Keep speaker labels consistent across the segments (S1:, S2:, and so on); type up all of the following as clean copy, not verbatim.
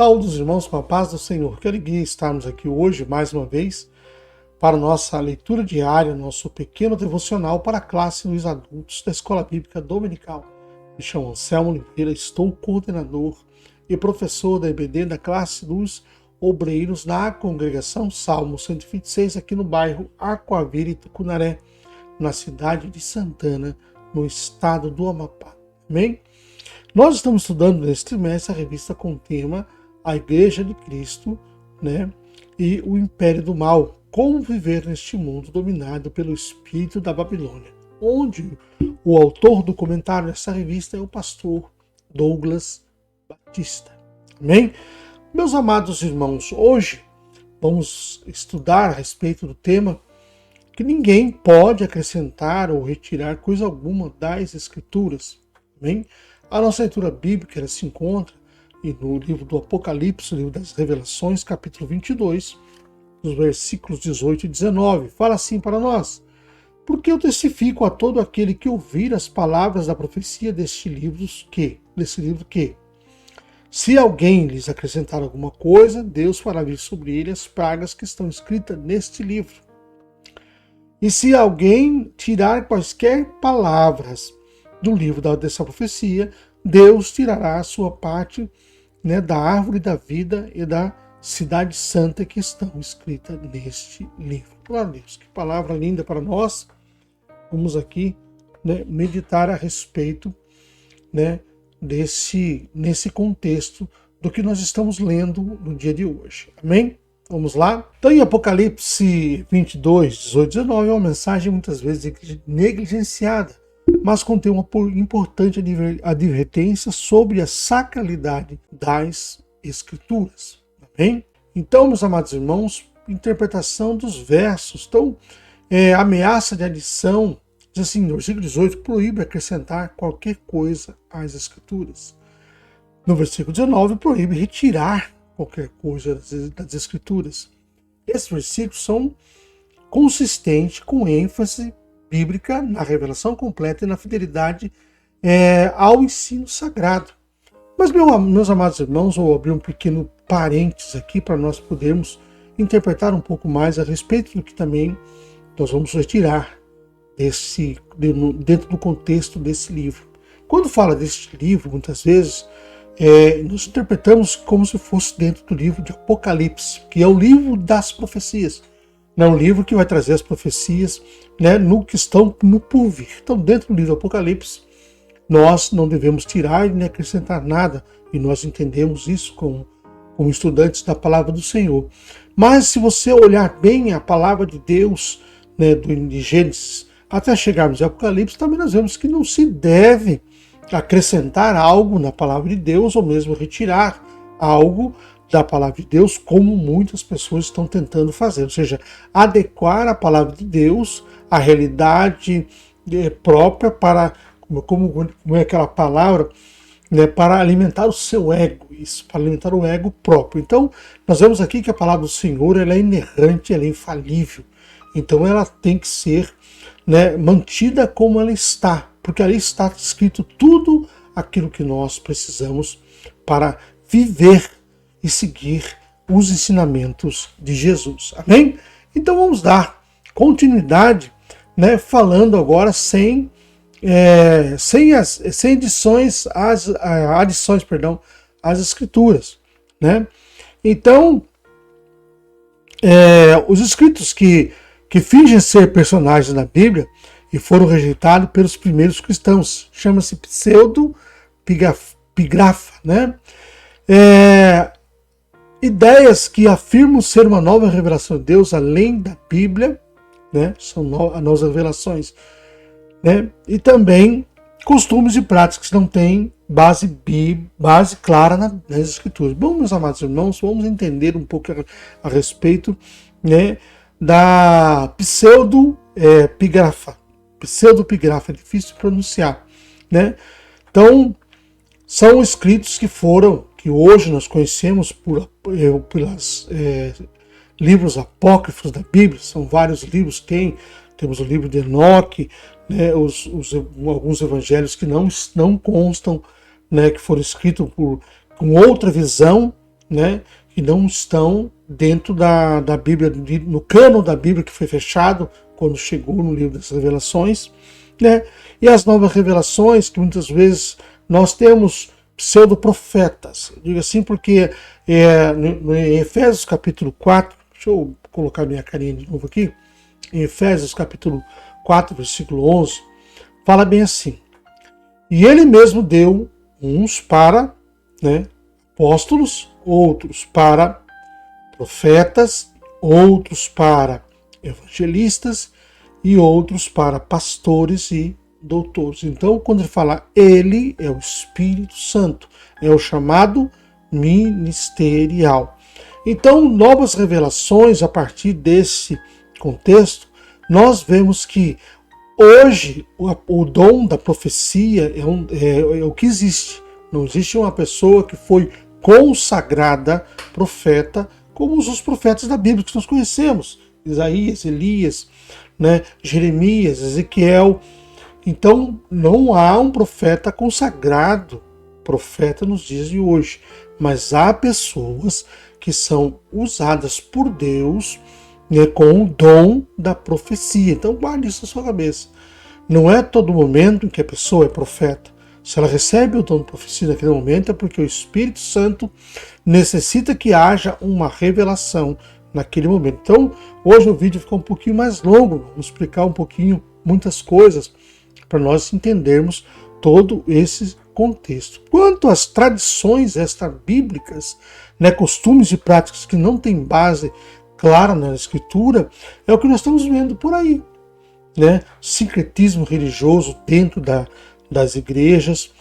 S1: Saúdos, irmãos, com a paz do Senhor. Que alegria estarmos aqui hoje, mais uma vez, para nossa leitura diária, nosso pequeno devocional para a classe dos adultos da Escola Bíblica Dominical. Me chamo Anselmo Oliveira, estou coordenador e professor da EBD da classe dos obreiros na congregação Salmo 126, aqui no bairro Aquavira e Tucunaré, na cidade de Santana, no estado do Amapá. Amém? Nós estamos estudando neste trimestre a revista com o tema A Igreja de Cristo, e o Império do Mal, como viver neste mundo dominado pelo espírito da Babilônia, onde o autor do comentário dessa revista é o pastor Douglas Batista. Amém? Meus amados irmãos, hoje vamos estudar a respeito do tema que ninguém pode acrescentar ou retirar coisa alguma das Escrituras. Amém? A nossa leitura bíblica se encontra no livro do Apocalipse, livro das Revelações, capítulo 22, nos versículos 18 e 19. Fala assim para nós: porque eu testifico a todo aquele que ouvir as palavras da profecia desse livro que, se alguém lhes acrescentar alguma coisa, Deus fará vir sobre ele as pragas que estão escritas neste livro. E se alguém tirar quaisquer palavras do livro dessa profecia, Deus tirará a sua parte da árvore da vida e da cidade santa que estão escritas neste livro. Glória a Deus, que palavra linda para nós. Vamos aqui meditar a respeito nesse contexto do que nós estamos lendo no dia de hoje. Amém? Vamos lá? Então, em Apocalipse 22, 18 e 19, é uma mensagem muitas vezes negligenciada, mas contém uma importante advertência sobre a sacralidade das Escrituras. Amém? Então, meus amados irmãos, interpretação dos versos. Então, ameaça de adição, diz assim, no versículo 18, proíbe acrescentar qualquer coisa às Escrituras. No versículo 19, proíbe retirar qualquer coisa das Escrituras. Esses versículos são consistentes com ênfase bíblica na revelação completa e na fidelidade ao ensino sagrado. Mas, meus amados irmãos, vou abrir um pequeno parênteses aqui para nós podermos interpretar um pouco mais a respeito do que também nós vamos retirar dentro do contexto desse livro. Quando fala deste livro, muitas vezes, nós interpretamos como se fosse dentro do livro de Apocalipse, que é o livro das profecias. É um livro que vai trazer as profecias no que estão no porvir. Então, dentro do livro do Apocalipse, nós não devemos tirar nem acrescentar nada, e nós entendemos isso como estudantes da palavra do Senhor. Mas se você olhar bem a palavra de Deus, de Gênesis, até chegarmos em Apocalipse, também nós vemos que não se deve acrescentar algo na palavra de Deus, ou mesmo retirar algo da palavra de Deus, como muitas pessoas estão tentando fazer, ou seja, adequar a palavra de Deus à realidade própria para, como é aquela palavra, para alimentar o seu ego, isso, para alimentar o ego próprio. Então, nós vemos aqui que a palavra do Senhor ela é inerrante, ela é infalível, então ela tem que ser mantida como ela está, porque ali está escrito tudo aquilo que nós precisamos para viver e seguir os ensinamentos de Jesus. Amém? Então vamos dar continuidade, falando agora sem adições às Escrituras. Então, os escritos que fingem ser personagens da Bíblia e foram rejeitados pelos primeiros cristãos, chama-se pseudo-pigrafa, ideias que afirmam ser uma nova revelação de Deus além da Bíblia, são novas revelações, e também costumes e práticas que não têm base clara nas Escrituras. Bom, meus amados irmãos, vamos entender um pouco a respeito da pseudo-pigrafa. Pseudo-pigrafa, é difícil de pronunciar. Então, são escritos que hoje nós conhecemos pelos livros apócrifos da Bíblia. São vários livros, temos o livro de Enoque, alguns evangelhos que não constam, que foram escritos com outra visão né, que não estão dentro da Bíblia, no cânon da Bíblia que foi fechado quando chegou no livro das Revelações, né, e as novas revelações que muitas vezes nós temos pseudo-profetas. Eu digo assim porque em Efésios capítulo 4, deixa eu colocar minha carinha de novo aqui, em Efésios capítulo 4, versículo 11, fala bem assim: e ele mesmo deu uns para, né, apóstolos, outros para profetas, outros para evangelistas e outros para pastores e doutores. Então, quando ele fala ele, é o Espírito Santo, é o chamado ministerial. Então, novas revelações a partir desse contexto, nós vemos que hoje o dom da profecia é o que existe. Não existe uma pessoa que foi consagrada profeta como os profetas da Bíblia que nós conhecemos. Isaías, Elias, né, Jeremias, Ezequiel. Então não há um profeta consagrado, profeta nos dias de hoje. Mas há pessoas que são usadas por Deus, né, com o dom da profecia. Então guarde isso na sua cabeça. Não é todo momento em que a pessoa é profeta. Se ela recebe o dom de profecia naquele momento, é porque o Espírito Santo necessita que haja uma revelação naquele momento. Então, hoje o vídeo ficou um pouquinho mais longo, vamos explicar um pouquinho, muitas coisas, para nós entendermos todo esse contexto. Quanto às tradições extra-bíblicas, né, costumes e práticas que não têm base clara na Escritura, é o que nós estamos vendo por aí, né? Sincretismo religioso dentro das igrejas,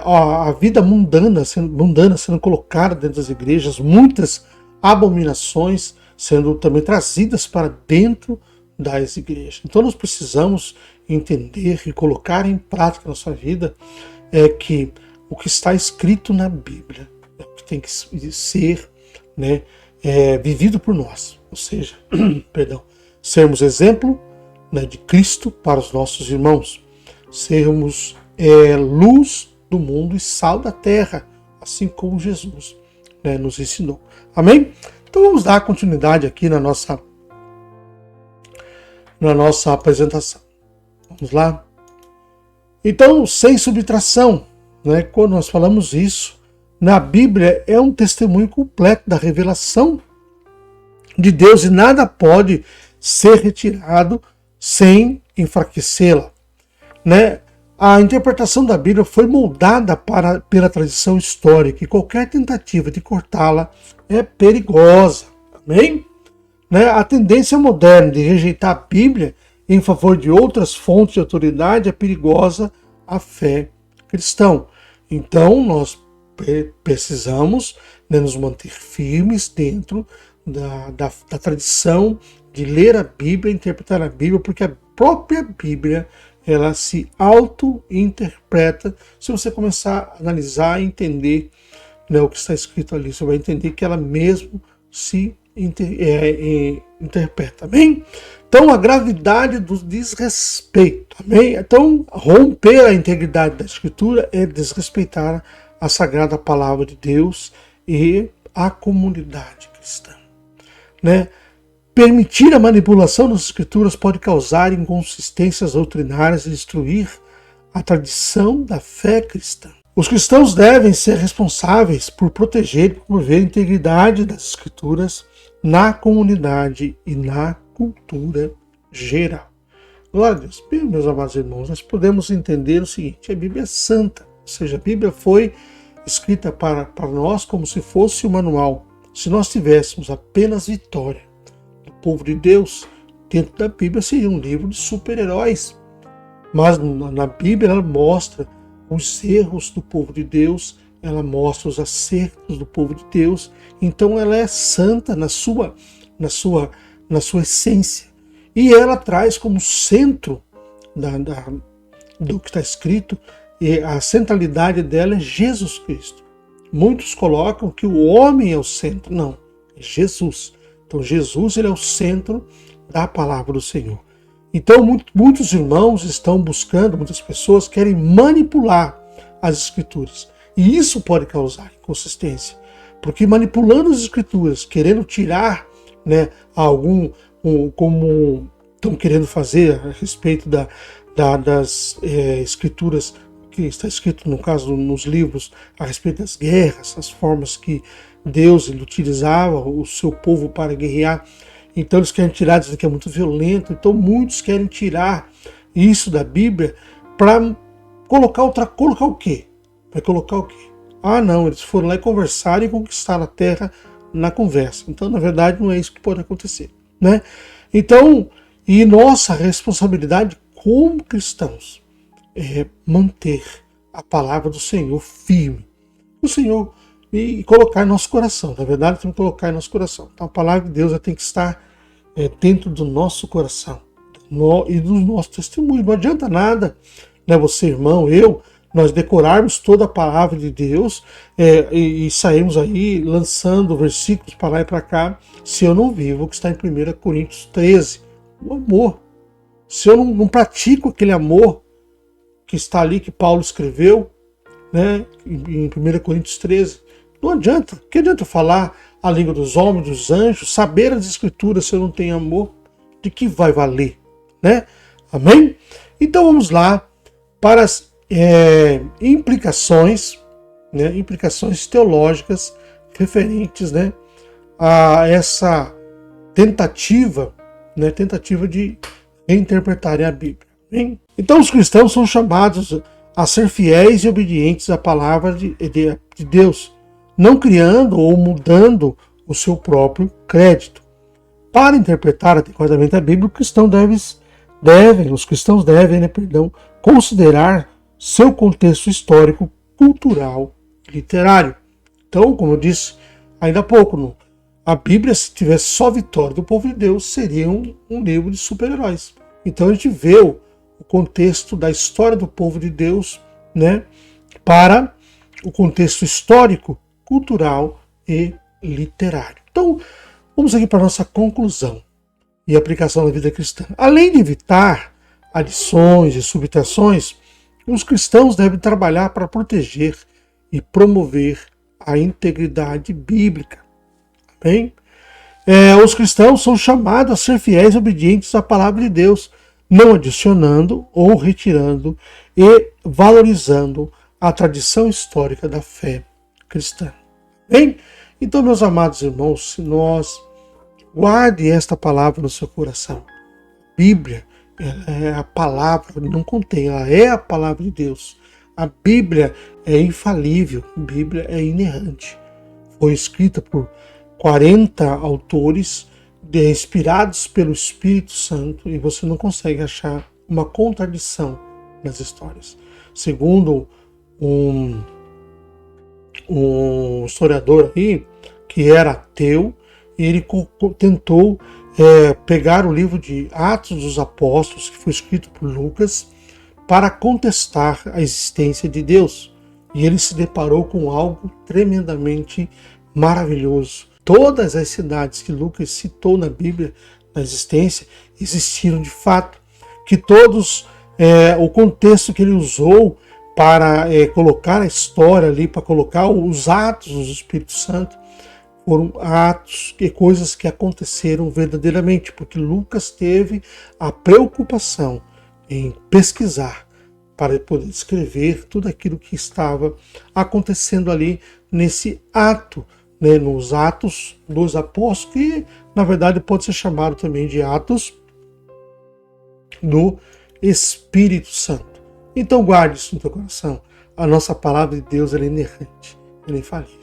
S1: a vida mundana sendo colocada dentro das igrejas, muitas abominações sendo também trazidas para dentro das igrejas. Então nós precisamos entender e colocar em prática na nossa vida que o que está escrito na Bíblia é o que tem que ser, né, vivido por nós, ou seja, perdão, sermos exemplo, né, de Cristo para os nossos irmãos, sermos luz do mundo e sal da terra, assim como Jesus, né, nos ensinou. Amém? Então vamos dar continuidade aqui na nossa apresentação. Vamos lá? Então, sem subtração, né, quando nós falamos isso, na Bíblia é um testemunho completo da revelação de Deus e nada pode ser retirado sem enfraquecê-la, né? A interpretação da Bíblia foi moldada pela tradição histórica e qualquer tentativa de cortá-la é perigosa. Amém? Né? A tendência moderna de rejeitar a Bíblia em favor de outras fontes de autoridade é perigosa à fé cristã. Então, nós precisamos, né, nos manter firmes dentro da tradição de ler a Bíblia, interpretar a Bíblia, porque a própria Bíblia ela se auto-interpreta. Se você começar a analisar e entender, né, o que está escrito ali, você vai entender que ela mesmo se interpreta. Amém? Então, a gravidade do desrespeito. Amém? Então, romper a integridade da Escritura é desrespeitar a sagrada palavra de Deus e a comunidade cristã, né? Permitir a manipulação das Escrituras pode causar inconsistências doutrinárias e destruir a tradição da fé cristã. Os cristãos devem ser responsáveis por proteger e promover a integridade das Escrituras na comunidade e na cultura geral. Glória a Deus. Bem, meus amados irmãos, nós podemos entender o seguinte: a Bíblia é santa, ou seja, a Bíblia foi escrita para nós como se fosse um manual. Se nós tivéssemos apenas vitória do povo de Deus, dentro da Bíblia seria um livro de super-heróis. Mas na Bíblia ela mostra os erros do povo de Deus, ela mostra os acertos do povo de Deus. Então ela é santa na sua essência. E ela traz como centro do que está escrito, e a centralidade dela é Jesus Cristo. Muitos colocam que o homem é o centro. Não, é Jesus. Então Jesus ele é o centro da palavra do Senhor. Então muitos irmãos estão buscando, muitas pessoas querem manipular as Escrituras. E isso pode causar inconsistência. Porque manipulando as escrituras, querendo tirar, né, como estão querendo fazer a respeito das escrituras, que está escrito, no caso, nos livros, a respeito das guerras, as formas que Deus utilizava o seu povo para guerrear. Então eles querem tirar, dizendo que é muito violento. Então muitos querem tirar isso da Bíblia para colocar o quê? Vai colocar o quê? Ah, não, eles foram lá e conversaram e conquistaram a terra na conversa. Então, na verdade, não é isso que pode acontecer, né? Então, e nossa responsabilidade como cristãos é manter a palavra do Senhor firme. O Senhor e colocar em nosso coração. Na verdade, temos que colocar em nosso coração. Então, a palavra de Deus tem que estar dentro do nosso coração e do nosso testemunho. Não adianta nada, né, você, irmão, nós decorarmos toda a palavra de Deus e sairmos aí lançando versículos para lá e para cá, se eu não vivo o que está em 1 Coríntios 13, o amor. Se eu não pratico aquele amor que está ali, que Paulo escreveu, né, em 1 Coríntios 13, não adianta. Que adianta falar a língua dos homens, dos anjos, saber as escrituras se eu não tenho amor? De que vai valer? Né? Amém? Então vamos lá para as implicações, né, implicações teológicas referentes, né, a essa tentativa de reinterpretarem a Bíblia. Amém? Então os cristãos são chamados a ser fiéis e obedientes à palavra de Deus, não criando ou mudando o seu próprio crédito. Para interpretar adequadamente a Bíblia, os cristãos devem, considerar seu contexto histórico, cultural e literário. Então, como eu disse ainda há pouco, a Bíblia, se tivesse só vitória do povo de Deus, seria um livro de super-heróis. Então a gente vê o contexto da história do povo de Deus, né, para o contexto histórico, cultural e literário. Então, vamos aqui para a nossa conclusão e aplicação na vida cristã. Além de evitar adições e subtrações, os cristãos devem trabalhar para proteger e promover a integridade bíblica. Bem, os cristãos são chamados a ser fiéis e obedientes à palavra de Deus, não adicionando ou retirando e valorizando a tradição histórica da fé cristã. Bem, então, meus amados irmãos, se nós guarde esta palavra no seu coração. Bíblia é a palavra, não contém, ela é a palavra de Deus. A Bíblia é infalível, a Bíblia é inerrante. Foi escrita por 40 autores inspirados pelo Espírito Santo e você não consegue achar uma contradição nas histórias. Segundo um historiador aí, que era ateu, ele tentou pegar o livro de Atos dos Apóstolos, que foi escrito por Lucas, para contestar a existência de Deus. E ele se deparou com algo tremendamente maravilhoso. Todas as cidades que Lucas citou na Bíblia, na existência, existiram de fato. Que todos, o contexto que ele usou para colocar a história ali, para colocar os atos do Espírito Santo, foram atos e coisas que aconteceram verdadeiramente, porque Lucas teve a preocupação em pesquisar para poder escrever tudo aquilo que estava acontecendo ali nesse ato, né, nos Atos dos Apóstolos, que na verdade pode ser chamado também de Atos do Espírito Santo. Então guarde isso no teu coração. A nossa palavra de Deus é inerrante, ela é infalível.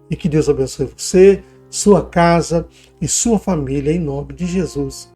S1: E que Deus abençoe você, sua casa e sua família, em nome de Jesus.